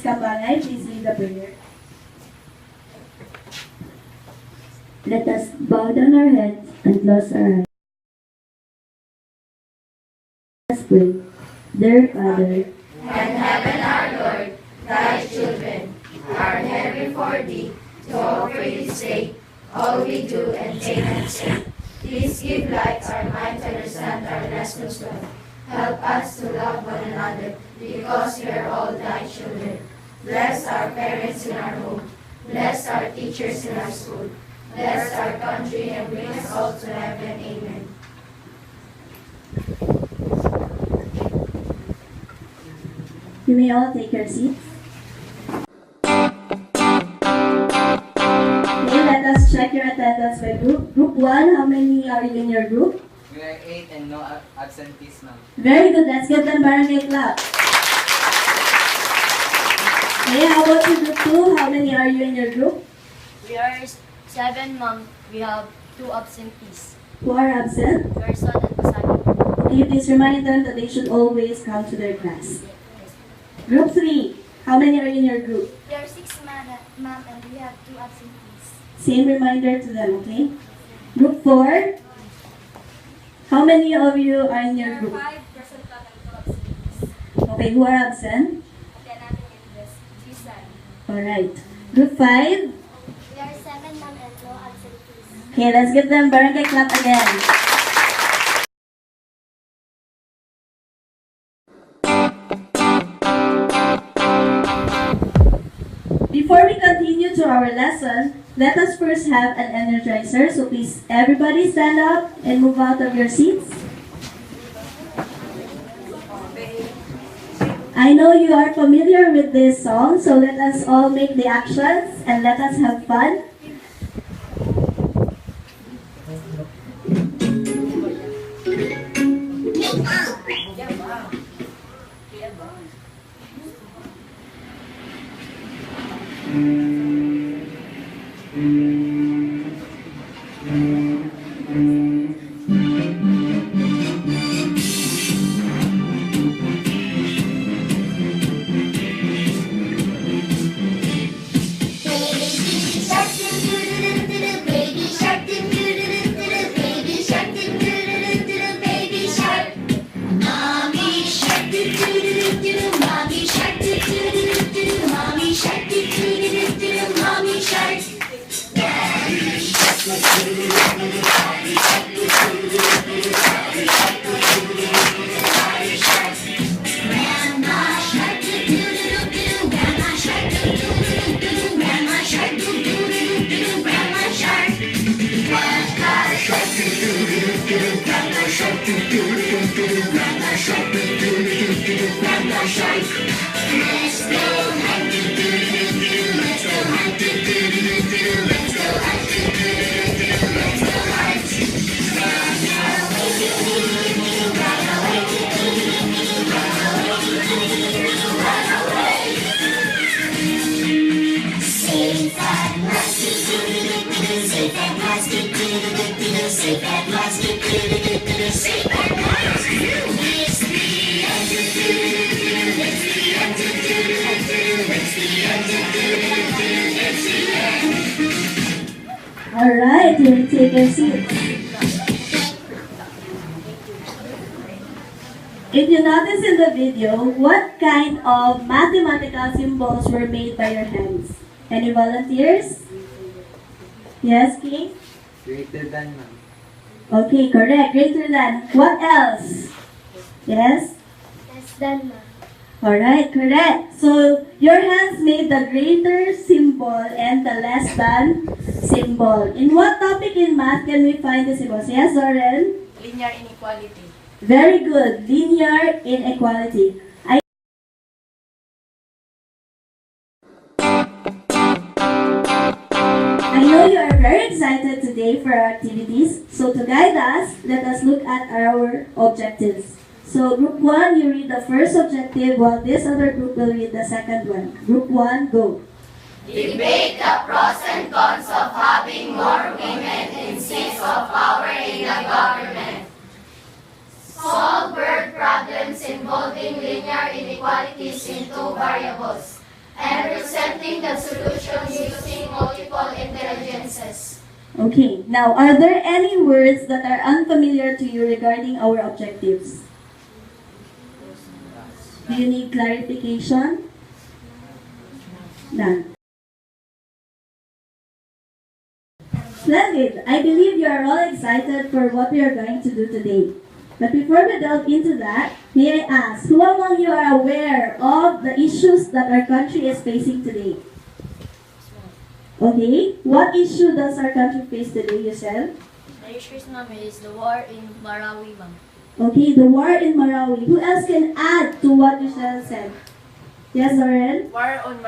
Miss Kabangay, please lead the prayer. Let us bow down our heads and close our eyes. Let us pray. Dear Father, and heaven, our Lord, thy children are here before thee to offer this day all we do and think and say. Please give light our mind to understand our lessons well. Help us to love one another because we are all thy children. Bless our parents in our home. Bless our teachers in our school. Bless our country and bring us all to heaven. Amen. You may all take your seats. Okay, let us check your attendance by group. Group 1, how many are in your group? We are 8 and no absentees, ma'am. Very good, let's give them barangay clap. Okay, how about you, group 2? How many are you in your group? We are 7, ma'am. We have 2 absentees. Who are absent? Gerson and Pasani. Okay, please remind them that they should always come to their class. Group 3, how many are in your group? We are 6, ma'am, and we have 2 absentees. Same reminder to them, okay? Group 4, how many of you are in your group? 5 present and 2 absentees. Okay, who are absent? Natin in this. Susan. Alright. Group 5, We are 7, ma'am, and no absentees. okay, let's give them barangay clap again. Before we continue to our lesson, let us first have an energizer. So please, everybody stand up and move out of your seats. I know you are familiar with this song, so let us all make the actions and let us have fun. Alright, you may take your seat. If you notice in the video, what kind of mathematical symbols were made by your hands? Any volunteers? Yes, King? Greater than, ma'am. Okay, correct. Greater than. What else? Yes? Less than, ma'am. Alright, correct. So, your hands made the greater symbol and the less than symbol. In what topic in math can we find the symbols? Yes, Oren? Linear inequality. Very good. Linear inequality. I know you are very excited today for our activities. So to guide us, let us look at our objectives. So group 1, you read the first objective while this other group will read the second one. Group 1, go. Debate the pros and cons of having more women in seats of power in the government. Solve word problems involving linear inequalities in 2 variables. and presenting the solutions using multiple intelligences. Okay, now are there any words that are unfamiliar to you regarding our objectives? Do you need clarification? None. Splendid! I believe you are all excited for what we are going to do today. But before we delve into that, may I ask, who among you are aware of the issues that our country is facing today? Okay, what issue does our country face today, Yusel? The issues, ma'am, is the war in Marawi, ma'am. Okay, the war in Marawi. Who else can add to what Yusel said? Yes, Zoren? War on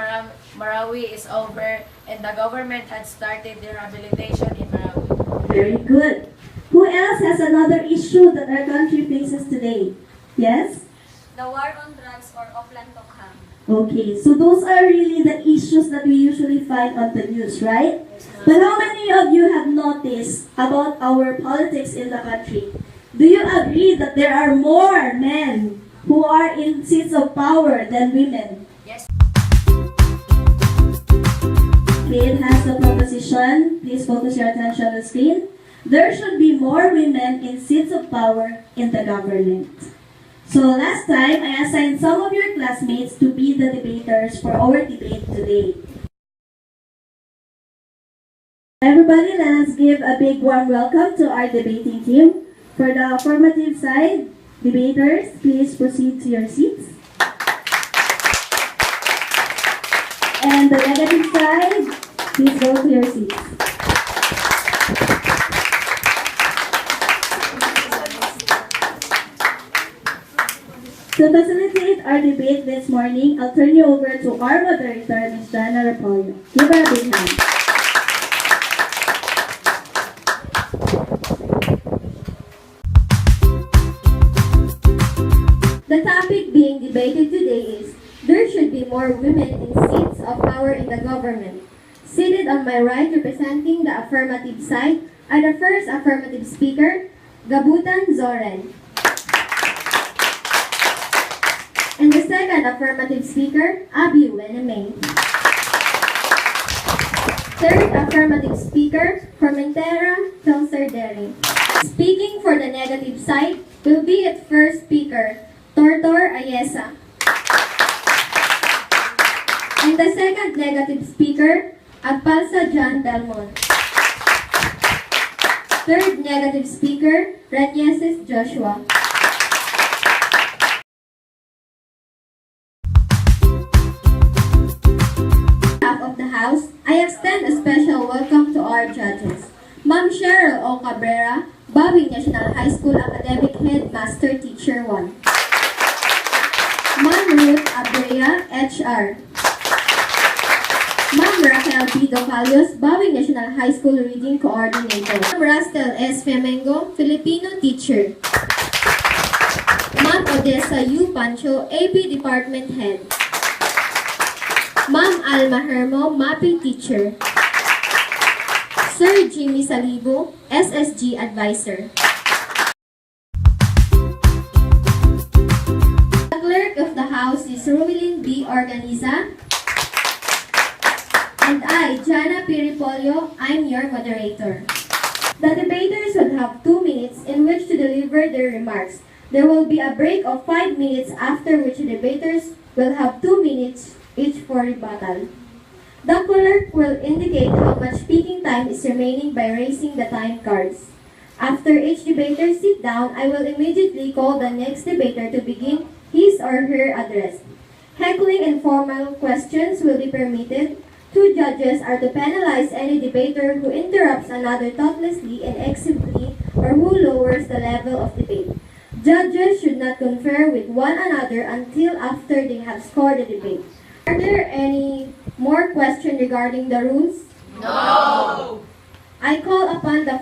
Marawi is over and the government had started the rehabilitation in Marawi. Very good. Who else has another issue that our country faces today? Yes? The war on drugs or Oplantokham. Okay, so those are really the issues that we usually find on the news, right? But how many of you have noticed about our politics in the country? Do you agree that there are more men who are in seats of power than women? Yes. It has the proposition, please focus your attention on the screen. There should be more women in seats of power in the government. So last time, I assigned some of your classmates to be the debaters for our debate today. Everybody, let's give a big warm welcome to our debating team. For the affirmative side, debaters, please proceed to your seats. And the negative side, please go to your seats. To facilitate our debate this morning, I'll turn you over to our moderator, Ms. Jana Rapollo. Give her a big hand. The topic being debated today is, there should be more women in seats of power in the government. Seated on my right representing the affirmative side are the first affirmative speaker, Gabutan Zoren. And the second affirmative speaker, Abiu Weneme. Third affirmative speaker, Formentera Filserderi. Speaking for the negative side will be its first speaker, Tortor Ayesa. And the second negative speaker, Agpalsa John Belmont. Third negative speaker, Ranyeses Joshua. Of the House, I extend a special welcome to our judges. Ma'am Cheryl O. Cabrera, Bobby National High School Academic Headmaster Teacher 1. Ma'am Ruth Abrea, HR. Ma'am Raquel B. Docalios, Bobby National High School Reading Coordinator. Ma'am Rastel S. Femengo, Filipino Teacher. Ma'am Odessa U. Pancho, AP Department Head. Ma'am Alma Hermo, MAPI Teacher. Sir Jimmy Salibo, SSG Advisor. The Clerk of the House is Ruilin B. Organiza. And I, Jana Piripolio, I'm your moderator. The debaters will have 2 minutes in which to deliver their remarks. There will be a break of 5 minutes after which the debaters will have 2 minutes each for rebuttal. The clerk will indicate how much speaking time is remaining by raising the time cards. After each debater sit down, I will immediately call the next debator to begin his or her address. Heckling and formal questions will be permitted. 2 judges are to penalize any debater who interrupts another thoughtlessly and excessively or who lowers the level of debate. Judges should not confer with one another until after they have scored the debate. Are there any more questions regarding the rules? No! I call upon the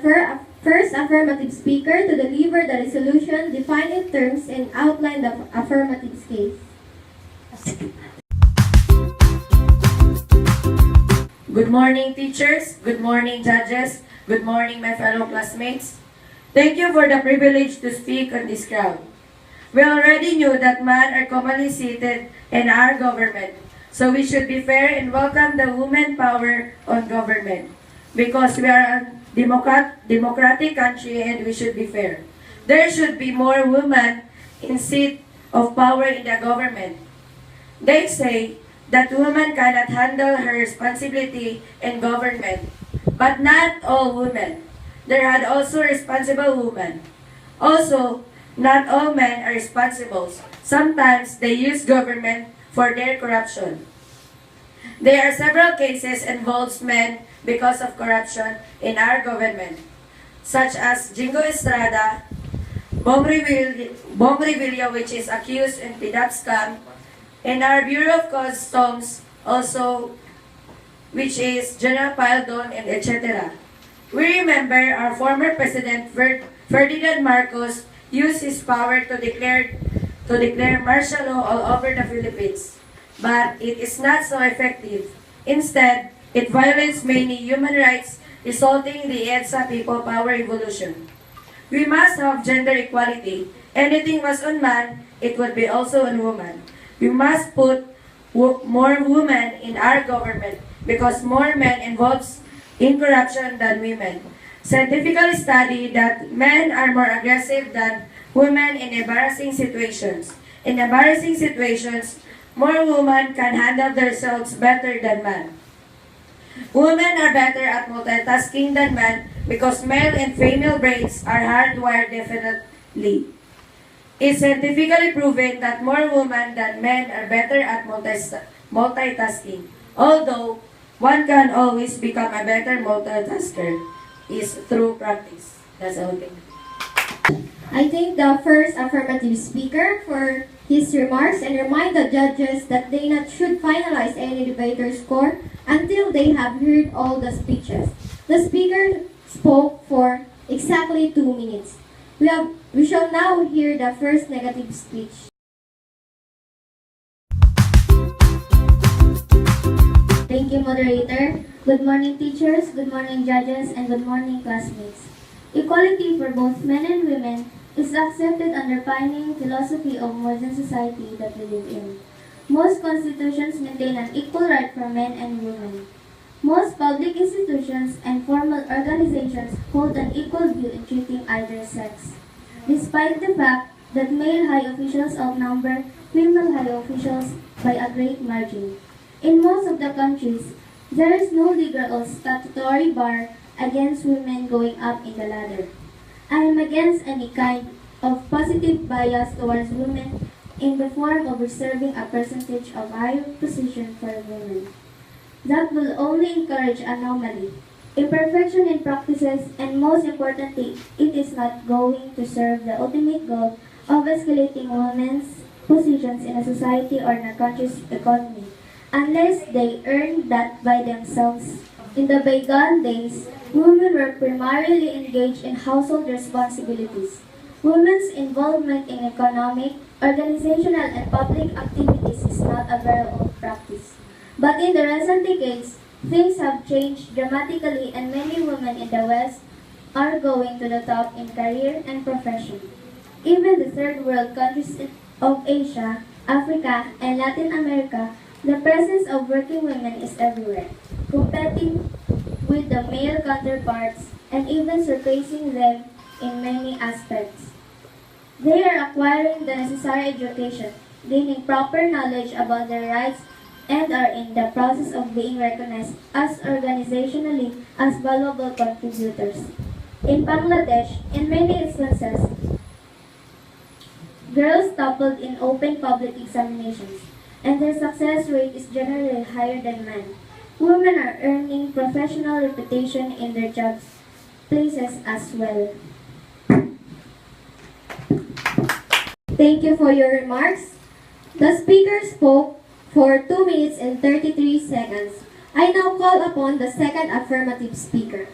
first affirmative speaker to deliver the resolution, define its terms, and outline the affirmative case. Good morning, teachers. Good morning, judges. Good morning, my fellow classmates. Thank you for the privilege to speak on this crowd. We already knew that men are commonly seated in our government. So we should be fair and welcome the woman power on government. Because we are a democratic country and we should be fair. There should be more women in seat of power in the government. They say that women cannot handle her responsibility in government, but not all women. There are also responsible women. Also, not all men are responsible. Sometimes they use government for their corruption. There are several cases involves men because of corruption in our government, such as Jingo Estrada, Bong Revilla, which is accused in PDAP scam, and our Bureau of Customs also, which is General Paldon and etc. We remember our former President Ferdinand Marcos used his power to declare martial law all over the Philippines, but it is not so effective. Instead, it violates many human rights, resulting in the EDSA people power revolution. We must have gender equality. Anything was on man, it would be also on woman. We must put more women in our government because more men involves in corruption than women. Scientifically studied that men are more aggressive than women in embarrassing situations. In embarrassing situations, more women can handle themselves better than men. Women are better at multitasking than men because male and female brains are hardwired differently. It's scientifically proven that more women than men are better at multitasking. Although, one can always become a better multitasker is through practice. That's all. Thing. I thank the first affirmative speaker for his remarks and remind the judges that they not should finalize any debater's score until they have heard all the speeches. The speaker spoke for exactly 2 minutes. We shall now hear the first negative speech. Thank you, moderator. Good morning, teachers. Good morning, judges, and good morning, classmates. Equality for both men and women is the accepted underpinning philosophy of modern society that we live in. Most constitutions maintain an equal right for men and women. Most public institutions and formal organizations hold an equal view in treating either sex, despite the fact that male high officials outnumber female high officials by a great margin. In most of the countries, there is no legal or statutory bar against women going up in the ladder. I am against any kind of positive bias towards women in the form of reserving a percentage of higher position for women. That will only encourage anomaly, imperfection in practices, and most importantly, it is not going to serve the ultimate goal of escalating women's positions in a society or in a country's economy, unless they earn that by themselves. In the bygone days, women were primarily engaged in household responsibilities. Women's involvement in economic, organizational, and public activities is not a very old practice. But in the recent decades, things have changed dramatically and many women in the West are going to the top in career and profession. Even the third world countries of Asia, Africa, and Latin America, the presence of working women is everywhere, competing with the male counterparts and even surpassing them in many aspects. They are acquiring the necessary education, gaining proper knowledge about their rights, and are in the process of being recognized as organizationally as valuable contributors. In Bangladesh, in many instances, girls toppled in open public examinations, and their success rate is generally higher than men. Women are earning professional reputation in their jobs places as well. Thank you for your remarks. The speaker spoke for 2 minutes and 33 seconds. I now call upon the second affirmative speaker.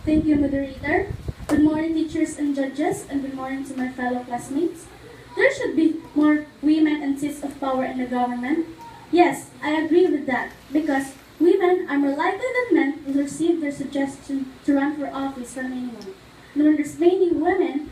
Thank you, moderator. Good morning, teachers and judges, and good morning to my fellow classmates. There should be more women in seats of power in the government. Yes, I agree with that, because women are more likely than men to receive their suggestion to run for office from anyone. And when there's many women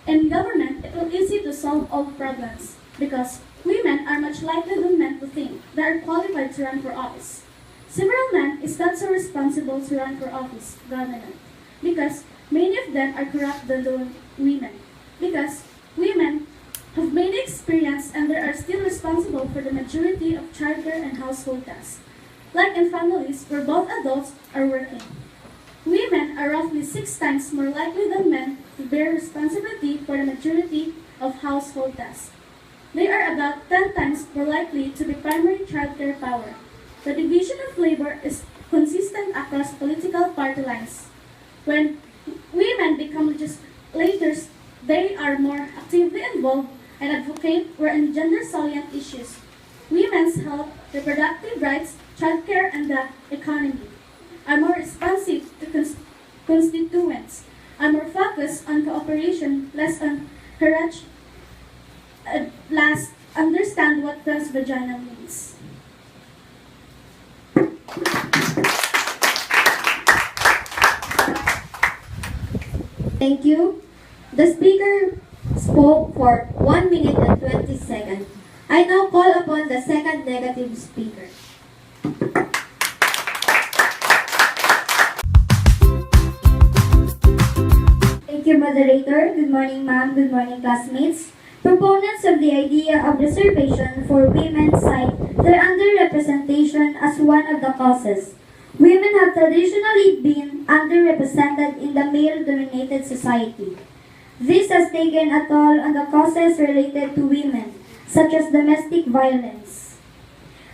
in government, it will be easy to solve all problems. because women are much likely than men to think they are qualified to run for office. Several men is not so responsible to run for office, government, because many of them are corrupt than the women, because women have many experience and they are still responsible for the majority of childcare and household tasks, like in families where both adults are working. Women are roughly 6 times more likely than men to bear responsibility for the majority of household tasks. They are about 10 times more likely to be primary childcare power. The division of labor is consistent across political party lines. When women become legislators, they are more actively involved and advocate for gender-salient issues. Women's health, reproductive rights, childcare, and the economy are more responsive to constituents, are more focused on cooperation, less on hierarchy, last understand what transvaginal means. Thank you. The speaker spoke for 1 minute and 20 seconds. I now call upon the second negative speaker. Thank you, moderator. Good morning, ma'am. Good morning, classmates. Proponents of the idea of reservation for women cite their underrepresentation as one of the causes. Women have traditionally been underrepresented in the male-dominated society. This has taken a toll on the causes related to women, such as domestic violence.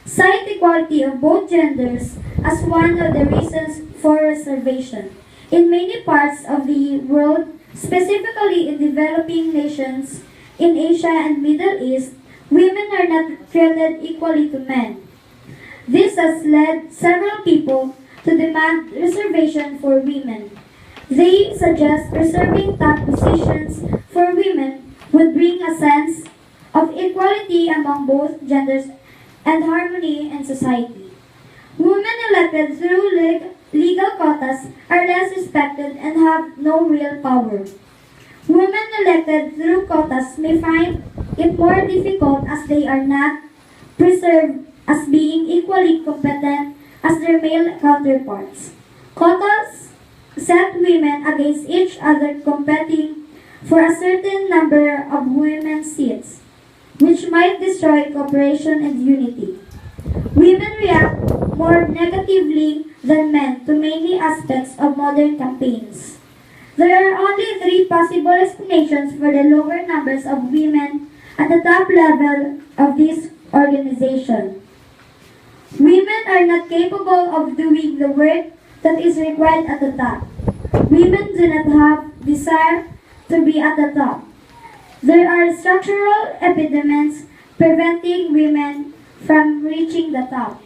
Cite equality of both genders as one of the reasons for reservation. In many parts of the world, specifically in developing nations, in Asia and Middle East, women are not treated equally to men. This has led several people to demand reservation for women. They suggest reserving top positions for women would bring a sense of equality among both genders and harmony in society. Women elected through legal quotas are less respected and have no real power. Women elected through quotas may find it more difficult as they are not preserved as being equally competent as their male counterparts. Quotas set women against each other competing for a certain number of women's seats, which might destroy cooperation and unity. Women react more negatively than men to many aspects of modern campaigns. There are only 3 possible explanations for the lower numbers of women at the top level of this organization. Women are not capable of doing the work that is required at the top. Women do not have desire to be at the top. There are structural impediments preventing women from reaching the top.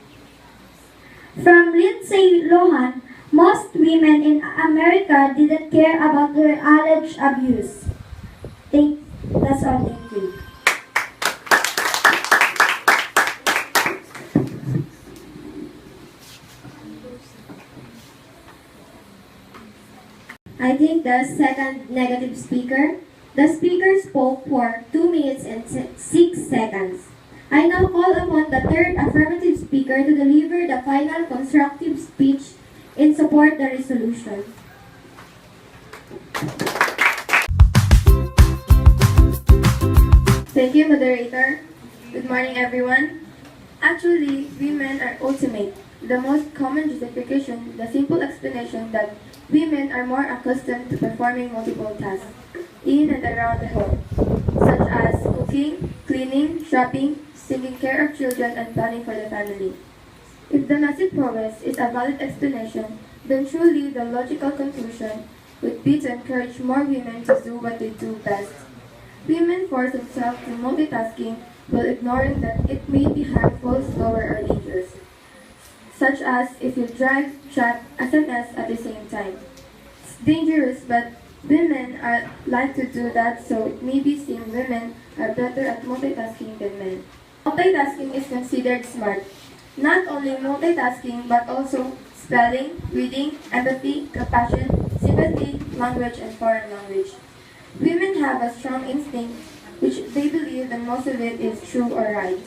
From Lindsay Lohan, most women in America didn't care about her alleged abuse. That's all. Thank you. I think the second negative speaker. The speaker spoke for 2 minutes and 6 seconds. I now call upon the third affirmative speaker to deliver the final constructive speech in support of the resolution. Thank you, moderator. Good morning, everyone. Actually, women are ultimate. The most common justification, the simple explanation that women are more accustomed to performing multiple tasks in and around the home, such as cooking, cleaning, shopping, taking care of children, and planning for the family. If domestic progress is a valid explanation, then truly the logical conclusion would be to encourage more women to do what they do best. Women force themselves to multitasking while ignoring that it may be harmful, slower, or dangerous, such as if you drive, chat, SMS at the same time. It's dangerous, but women are like to do that, so it may be seen women are better at multitasking than men. Multitasking is considered smart. Not only multitasking, but also spelling, reading, empathy, compassion, sympathy, language, and foreign language. Women have a strong instinct which they believe and most of it is true or right.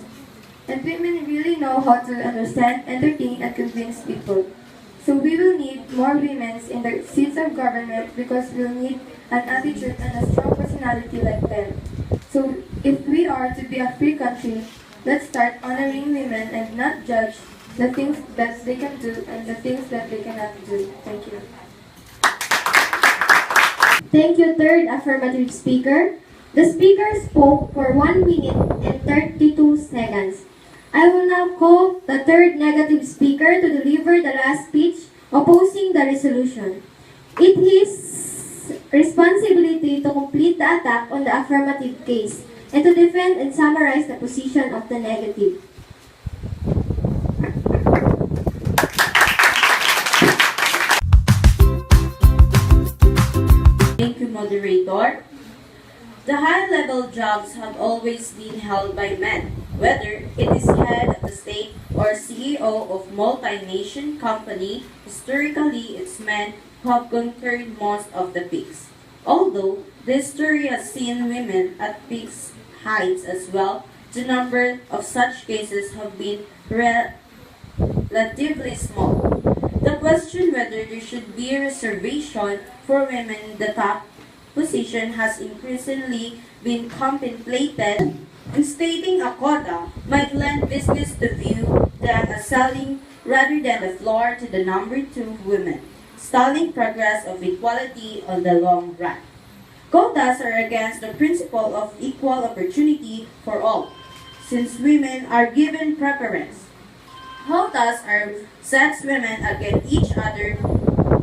And women really know how to understand, entertain, and convince people. So we will need more women in the seats of government because we'll need an attitude and a strong personality like them. So if we are to be a free country, let's start honoring women and not judge the things that they can do and the things that they cannot do. Thank you. Thank you, third affirmative speaker. The speaker spoke for 1 minute and 32 seconds. I will now call the third negative speaker to deliver the last speech opposing the resolution. It is responsibility to complete the attack on the affirmative case and to defend and summarize the position of the negative. Thank you, moderator. The high-level jobs have always been held by men, whether it is head of the state or CEO of multi-nation company. Historically, it's men who have conquered most of the peaks. Although the history has seen women at peaks heights as well, the number of such cases have been relatively small. The question whether there should be a reservation for women in the top position has increasingly been contemplated, and stating a quota might lend business to view them as selling rather than the floor to the number 2 women, stalling progress of equality on the long run. Quotas are against the principle of equal opportunity for all, since women are given preference. Quotas are sets women against each other,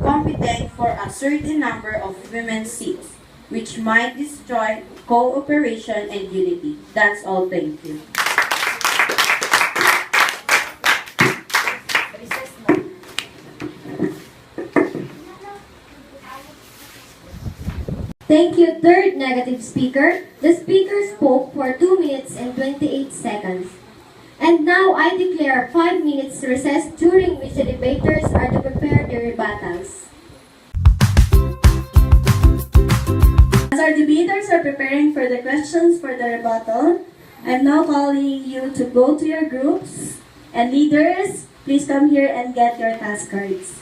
competing for a certain number of women's seats, which might destroy cooperation and unity. That's all. Thank you. Thank you, third negative speaker. The speaker spoke for 2 minutes and 28 seconds. And now I declare 5 minutes recess, during which the debaters are to prepare their rebuttals. As our debaters are preparing for the questions for the rebuttal, I'm now calling you to go to your groups. And leaders, please come here and get your task cards.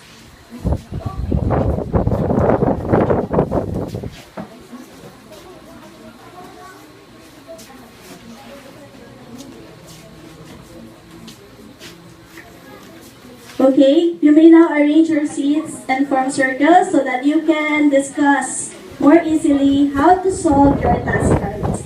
Okay, you may now arrange your seats and form circles so that you can discuss more easily how to solve your task cards.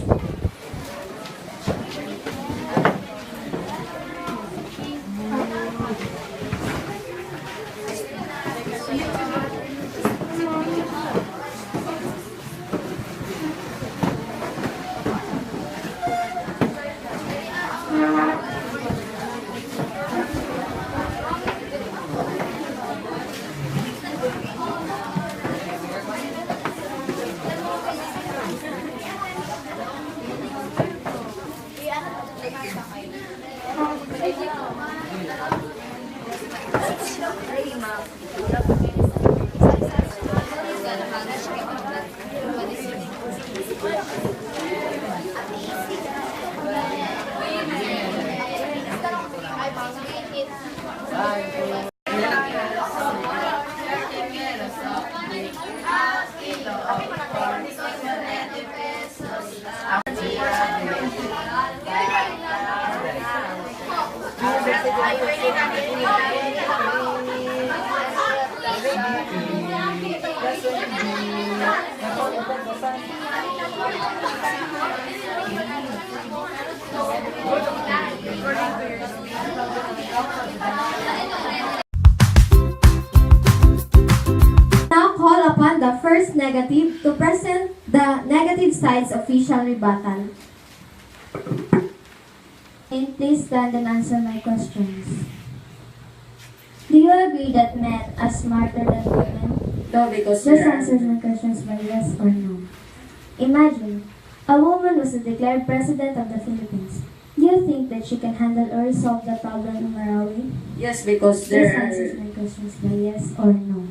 Now call upon the first negative to present the negative side's official rebuttal. And please stand and answer my questions. Do you agree that men are smarter than women? No, because Just answer my questions by yes or no. Imagine, a woman was the declared president of the Philippines. Do you think that she can handle or resolve the problem in Marawi? yes, because Just there answer are my questions by yes or no.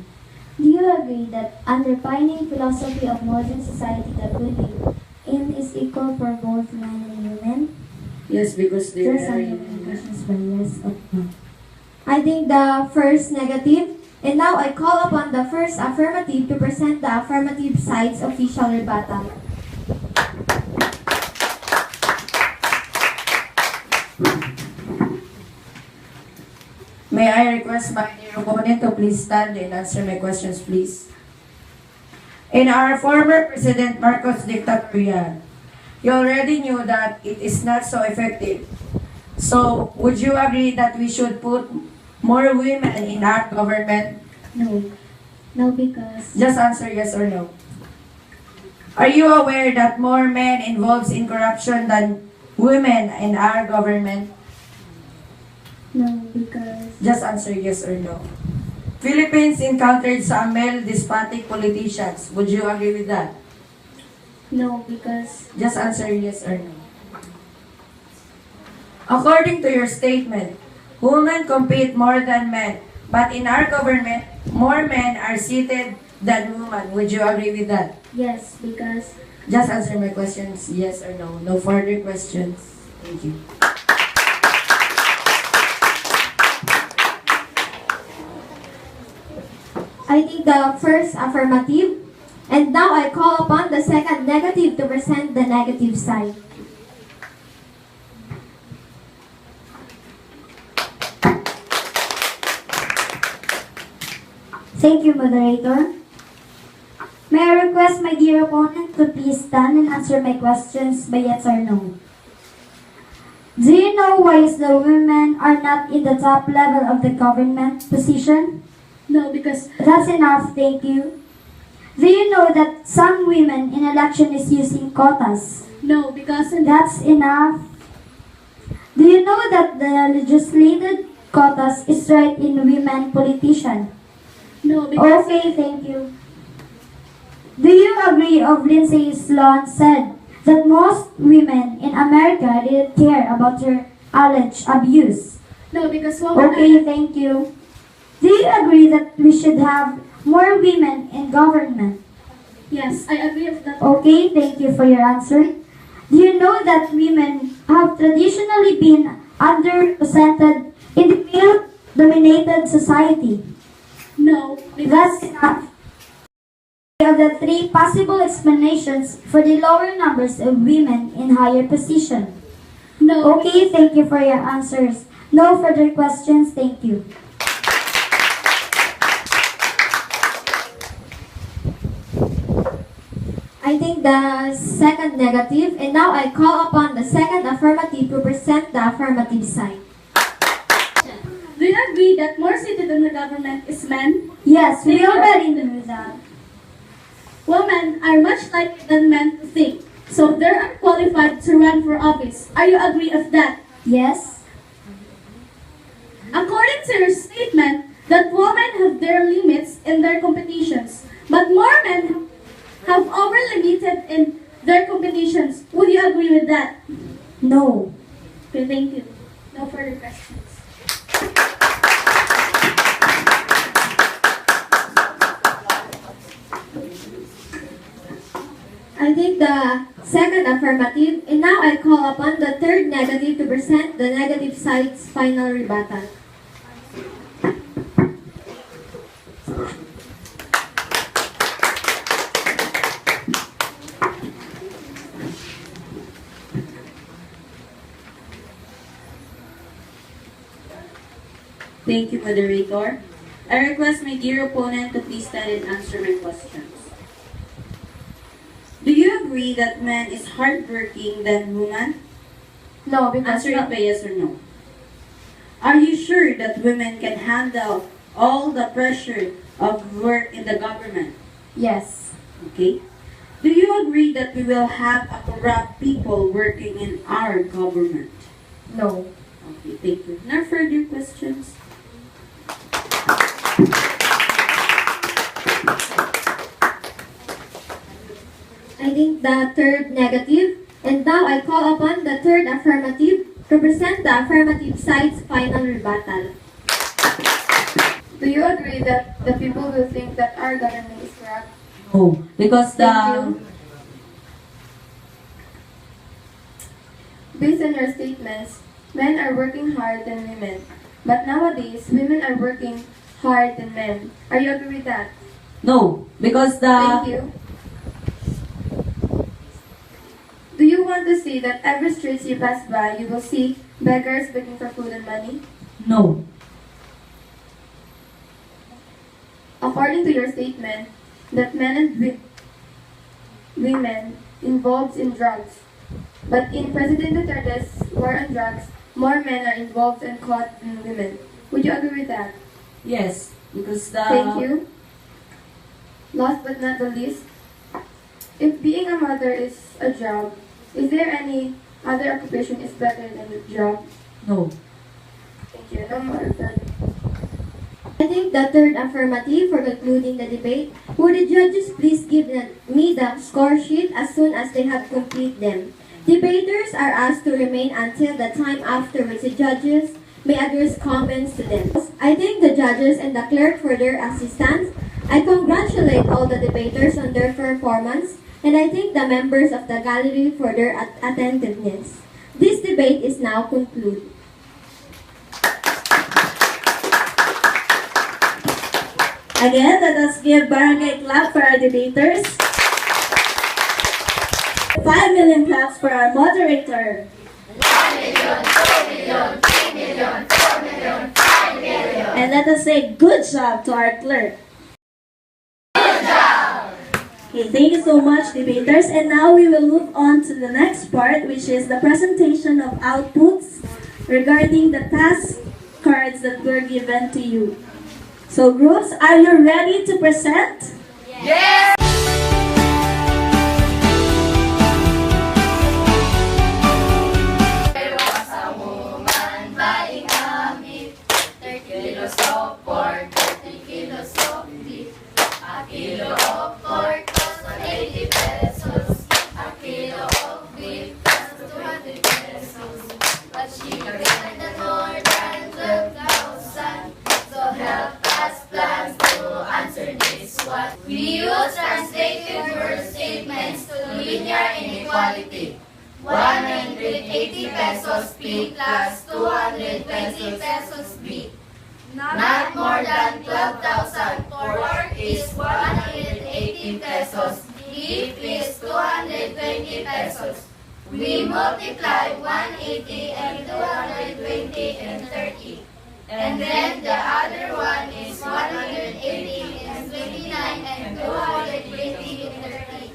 Do you agree that underpinning philosophy of modern society that we live in is equal for both men and women? Yes, because they Just are answer questions by yes or no. I think the first negative. And now I call upon the first affirmative to present the affirmative side's official rebuttal. May I request my dear opponent to please stand and answer my questions, please? In our former President Marcos' dictatorship, you already knew that it is not so effective. So, would you agree that we should put more women in our government? No. No, because... Just answer yes or no. Are you aware that more men involved in corruption than women in our government? No, because... Just answer yes or no. Philippines encountered some male despotic politicians. Would you agree with that? No, because... Just answer yes or no. According to your statement, women compete more than men, but in our government, more men are seated than women. Would you agree with that? Yes, because... Just answer my questions, yes or no. No further questions. Thank you. I think the first affirmative. And now I call upon the second negative to present the negative side. Thank you, moderator. May I request my dear opponent to please stand and answer my questions by yes or no. Do you know why the women are not in the top level of the government position? No, because... That's enough, thank you. Do you know that some women in election is using quotas? No, because... That's enough. Do you know that the legislated quotas is right in women politician? No, because... Okay, thank you. Do you agree of Lindsay Sloan said that most women in America didn't care about her alleged abuse? No, because women... Okay, thank you. Do you agree that we should have more women in government? Yes, I agree with that. Okay, thank you for your answer. Do you know that women have traditionally been underrepresented in the male-dominated society? No, That's enough. Of the three possible explanations for the lower numbers of women in higher position. No. Okay, thank you for your answers. No further questions, thank you. I think the second negative, and now I call upon the second affirmative to present the affirmative side. Do you agree that more seated in the government is men? Yes, we already knew that. Women are much likely than men to think, so they're unqualified to run for office. Are you agree of that? Yes. According to your statement, that women have their limits in their competitions, but more men have over-limited in their competitions. Would you agree with that? No. Okay, thank you. No further questions. I think the second affirmative, and now I call upon the third negative to present the negative side's final rebuttal. Thank you, moderator. I request my dear opponent to please stand and answer my questions. Do you agree that man is hardworking than woman? No, because Answer it by yes or no. Are you sure that women can handle all the pressure of work in the government? yes. Okay. Do you agree that we will have a corrupt people working in our government? No. Okay, thank you. No further questions? I think the third negative, and now I call upon the third affirmative to present the affirmative side's final rebuttal. Do you agree that the people will think that our government is corrupt? No, because Thank you. based on your statements, men are working hard than women. But nowadays, women are working hard than men. Are you agree with that? No, because Thank you. Do you want to see that every street you pass by, you will see beggars begging for food and money? No. According to your statement, that men and women involved in drugs. But in President Duterte's war on drugs, more men are involved and caught than women. Would you agree with that? Yes, because Thank you. Last but not the least, if being a mother is a job, is there any other occupation is better than the job? No. Thank you. No more further. I think the third affirmative for concluding the debate. Would the judges please give me the score sheet as soon as they have completed them? Debaters are asked to remain until the time after which the judges may address comments to them. I thank the judges and the clerk for their assistance. I congratulate all the debaters on their performance, and I thank the members of the gallery for their attentiveness. This debate is now concluded. Again, let us give barangay clap for our debaters. 5 million claps for our moderator. 1 million, 2 million, 3 million, 4 million, 5 million. And let us say good job to our clerk. Good job! Okay, thank you so much, debaters. And now we will move on to the next part, which is the presentation of outputs regarding the task cards that were given to you. So groups, are you ready to present? Yes! There was a woman buying a meat, 30 kilos of pork, 30 kilos of beef. A kilo of pork cost 80 pesos, a kilo of beef cost 200 pesos. But she spent more than 12,000, so help us plans to answer this one. We use translated word statements to linear inequality. 180 pesos P plus 220 pesos B. Not more than 12,000. Pork is 180 pesos. Beef is 220 pesos. We multiply 180 and 220 and 30. And then the other one is 180 and 29 and 220 and 30.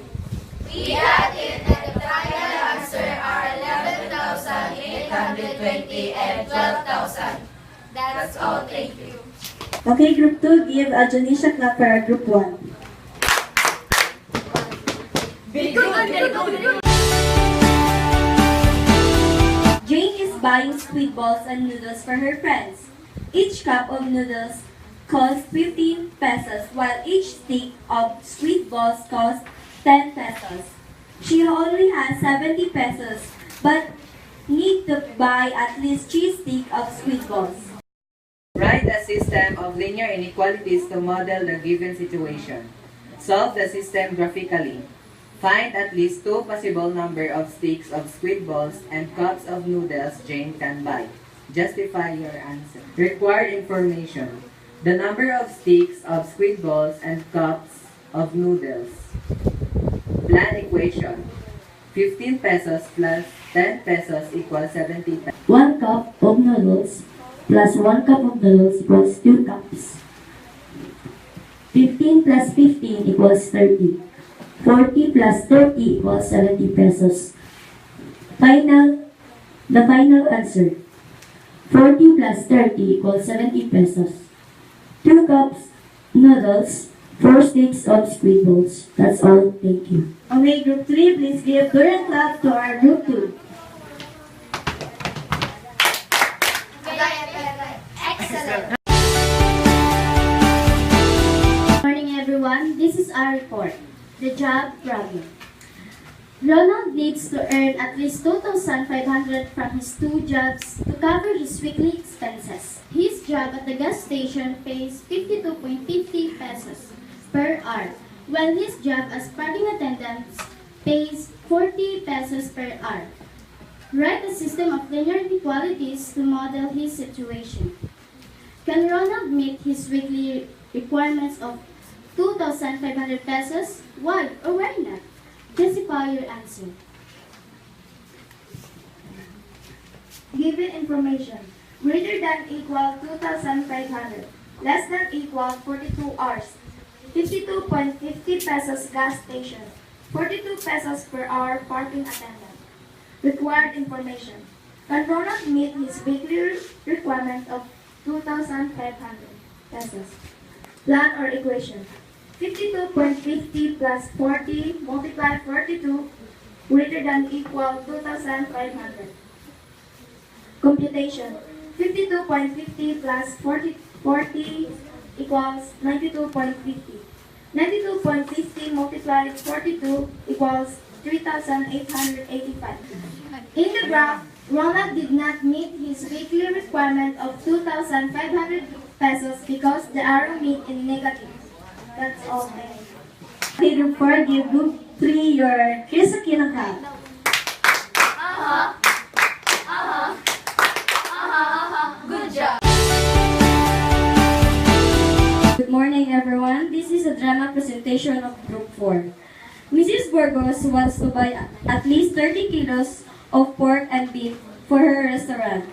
We add it and the final answer are 11,820 and 12,000. That's all. Thank you. Okay, group 2, give a Janisha clap for our group 1. Very good, very good, very good. Jane is buying squid balls and noodles for her friends. Each cup of noodles costs 15 pesos, while each stick of squid balls costs 10 pesos. She only has 70 pesos, but need to buy at least 3 sticks of squid balls. Write a system of linear inequalities to model the given situation. Solve the system graphically. Find at least 2 possible number of sticks of squid balls and cups of noodles Jane can buy. Justify your answer. Required information. The number of sticks of squid balls and cups of noodles. Plan equation. 15 pesos plus 10 pesos equals 70 pesos. 1 cup of noodles plus 1 cup of noodles equals 2 cups. 15 plus 15 equals 30. 40 plus 30 equals 70 pesos. The final answer. 40 plus 30 equals 70 pesos. 2 cups noodles, 4 sticks of squid balls. That's all. Thank you. Okay, group 3, please give Durant clap to our group 2. Excellent. Good morning, everyone. This is our report. The job problem. Ronald needs to earn at least 2,500 from his 2 jobs to cover his weekly expenses. His job at the gas station pays 52.50 pesos per hour, while his job as parking attendant pays 40 pesos per hour. Write a system of linear inequalities to model his situation. Can Ronald meet his weekly requirements of 2,500 pesos? Why or why not? Justify your answer. Given information, greater than equal 2,500, less than equal 42 hours, 52.50 pesos gas station, 42 pesos per hour parking attendant. Required information. Can Ronald meet his weekly requirement of 2,500 pesos? Plan or equation. 52.50 plus 40 multiplied 42 greater than equal 2,500. Computation. 52.50 plus 40 equals 92.50. 92.50 multiplied 42 equals 3,885. In the graph, Ronald did not meet his weekly requirement of 2,500 pesos because the arrow meet in negative. That's all. Okay, group 4, give group 3 your Kirsakin hat. Good job. Good morning, everyone. This is a drama presentation of Group 4. Mrs. Burgos wants to buy at least 30 kilos of pork and beef for her restaurant,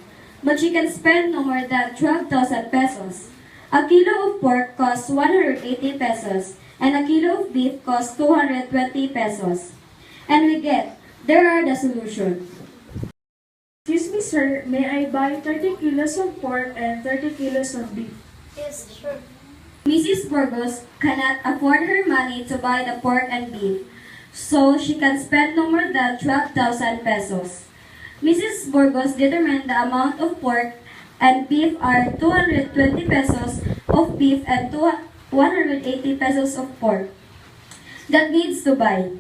but she can spend no more than 12,000 pesos. A kilo of pork costs 180 pesos, and a kilo of beef costs 220 pesos. And we get, there are the solution. Excuse me, sir. May I buy 30 kilos of pork and 30 kilos of beef? Yes, sure. Mrs. Burgos cannot afford her money to buy the pork and beef, so she can spend no more than 12,000 pesos. Mrs. Burgos determined the amount of pork and beef are 220 pesos of beef and 180 pesos of pork that needs to buy.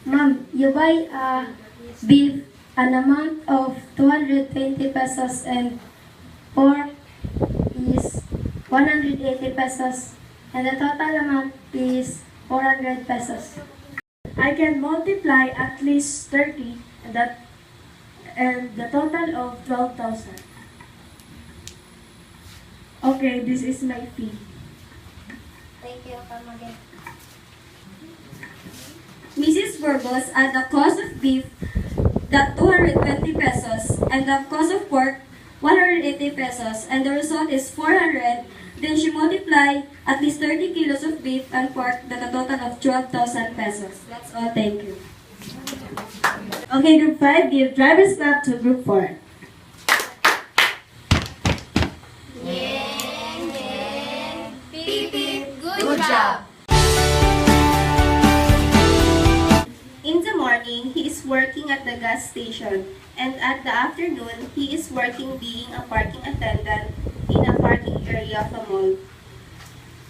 Ma'am, you buy beef an amount of 220 pesos and pork is 180 pesos and the total amount is 400 pesos. I can multiply at least 30 and the total of 12,000. Okay, this is my fee. Thank you, come again. Mrs. Burgos at the cost of beef that 220 pesos and the cost of pork 180 pesos and the result is 400. Then she multiply at least 30 kilos of beef and pork that a total of 12,000 pesos. That's all. Thank you. Okay, group 5, give driver's clap to group 4. Beep, beep. Good job. In the morning, he is working at the gas station, and at the afternoon, he is working being a parking attendant in a parking area of a mall.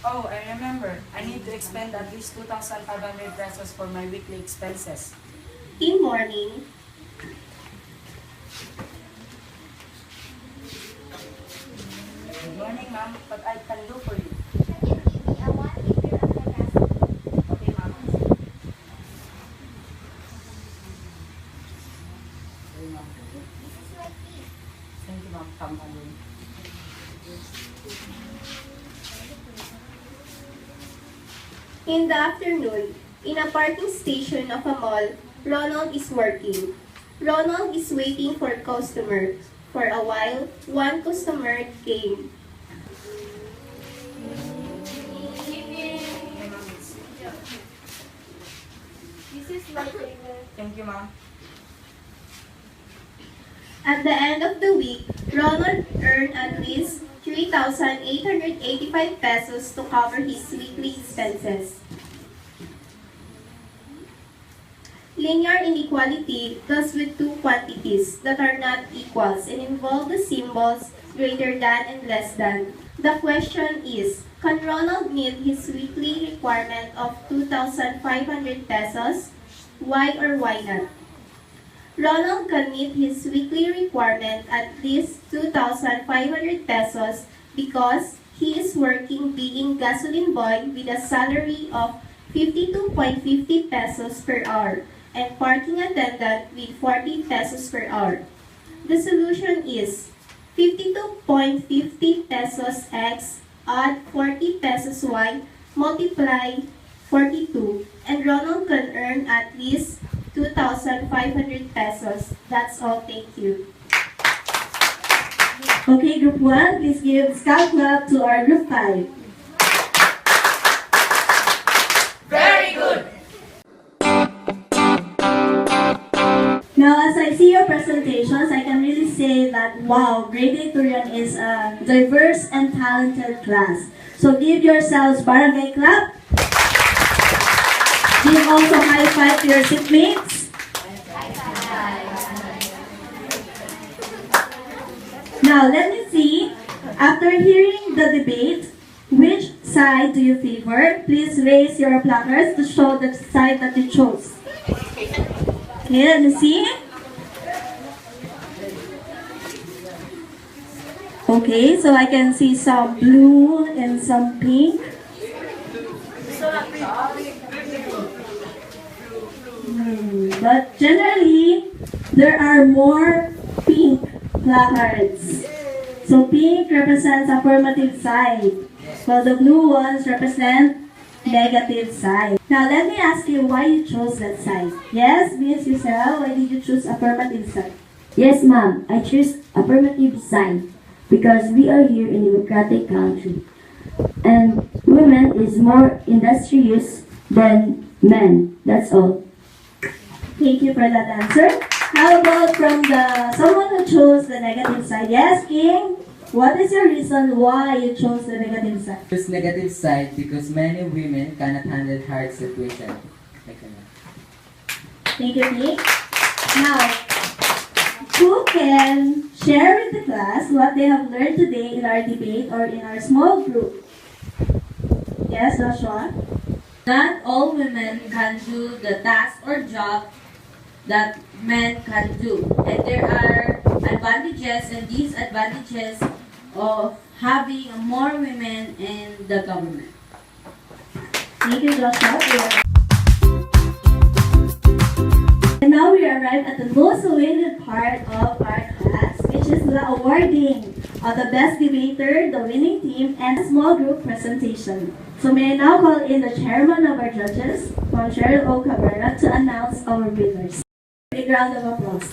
Oh, I remember. I need to expend at least 2,500 pesos for my weekly expenses. In morning, Good morning, ma'am. What I can do for you? Okay, ma'am. Thank you, ma'am. Come along. in the afternoon, in a parking station of a mall, Ronald is working. Ronald is waiting for a customer. For a while, one customer came. This is my favorite. Thank you, ma'am. At the end of the week, Ronald earned at least 3,885 pesos to cover his weekly expenses. Linear inequality deals with two quantities that are not equals and involve the symbols greater than and less than. The question is, can Ronald meet his weekly requirement of 2,500 pesos? Why or why not? Ronald can meet his weekly requirement at least 2,500 pesos because he is working being gasoline boy with a salary of 52.50 pesos per hour, and parking attendant with 40 pesos per hour. The solution is 52.50 pesos X, add 40 pesos Y, multiply 42, and Ronald can earn at least 2,500 pesos. That's all. Thank you. Okay, Group 1, please give Scout Club to our Group 5. Very good. Now, as I see your presentations, I can really say that, wow, Grade 8 Turian is a diverse and talented class. So give yourselves barangay clap. Give also high five to your seatmates. Now, let me see, after hearing the debate, which side do you favor? Please raise your placards to show the side that you chose. Okay, let me see. Okay, so I can see some blue and some pink. But generally, there are more pink placards. So pink represents affirmative side, while the blue ones represent negative side. Now let me ask you why you chose that side. Yes, Miss Yusel, why did you choose affirmative side? Yes, ma'am. I choose affirmative side because we are here in a democratic country. And women is more industrious than men. That's all. Thank you for that answer. How about from someone who chose the negative side? Yes, King? What is your reason why you chose the negative side? Choose negative side because many women cannot handle hard situation. Thank you, King. Now, who can share with the class what they have learned today in our debate or in our small group? Yes, Joshua? Not all women can do the task or job that men can do. And there are advantages and disadvantages of having more women in the government. Thank you, Joshua. And now we arrive at the most awaited part of our class, which is the awarding of the best debater, the winning team, and the small group presentation. So may I now call in the chairman of our judges, Ma'am Cheryl O. Cabrera, to announce our winners. Big round of applause.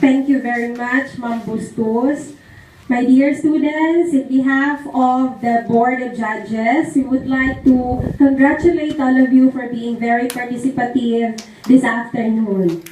Thank you very much, Ma'am Bustos. My dear students, in behalf of the Board of Judges, we would like to congratulate all of you for being very participative this afternoon.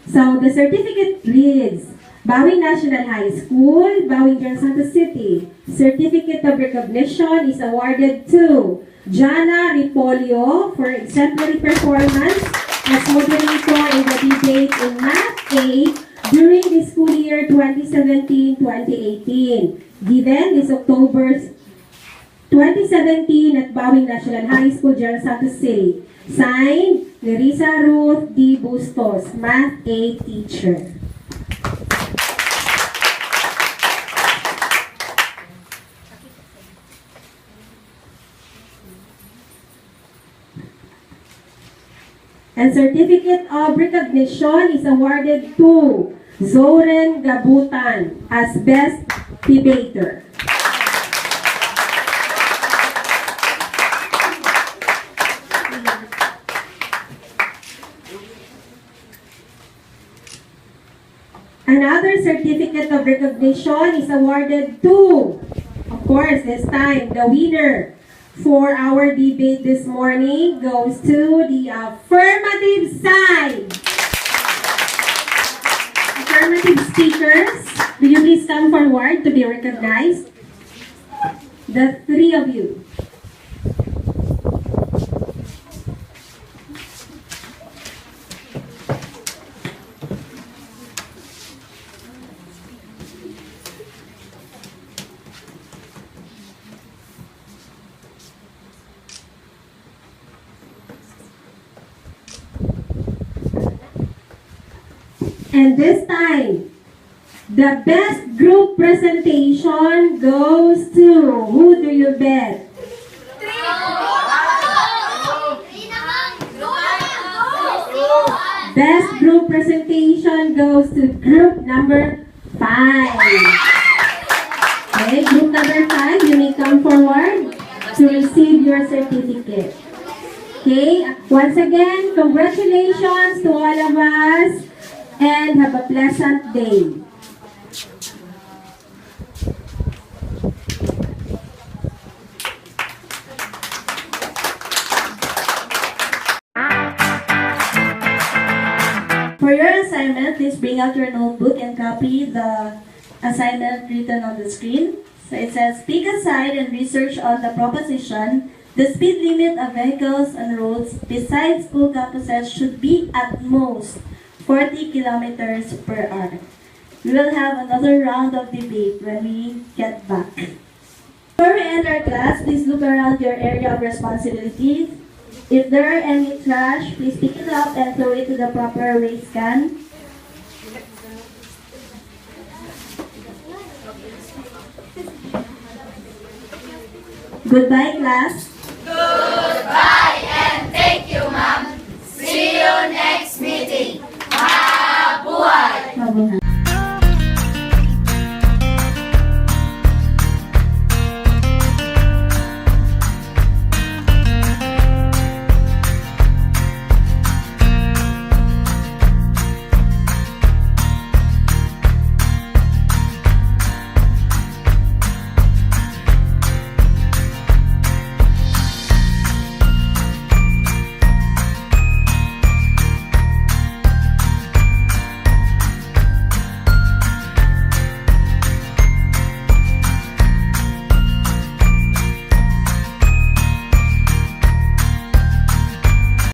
So the certificate reads, Bawing National High School, Bawing General Santos City. Certificate of recognition is awarded to Jana Ripolio for exemplary performance as moderator in the debate in Math A during the school year 2017-2018, given this October 2017 at Bawing National High School, General Santos City. Signed, Nerissa Ruth Bustos, Math A teacher. And certificate of recognition is awarded to Zoren Gabutan as Best Debater. Another certificate of recognition is awarded to, of course, this time, the winner for our debate this morning goes to the affirmative side. Affirmative speakers, will you please come forward to be recognized? The three of you. And this time, The best group presentation goes to, who do you bet? Best group presentation goes to group number 5. Okay, group number 5, you may come forward to receive your certificate. Okay, once again, congratulations to all of us and have a pleasant day. For your assignment, please bring out your notebook and copy the assignment written on the screen. So it says, pick a side and research on the proposition. The speed limit of vehicles on roads besides school campuses should be at most 40 kilometers per hour. We will have another round of debate when we get back. Before we end our class, please look around your area of responsibilities. If there are any trash, please pick it up and throw it to the proper waste can. Goodbye, class. Goodbye and thank you, ma'am. See you next meeting.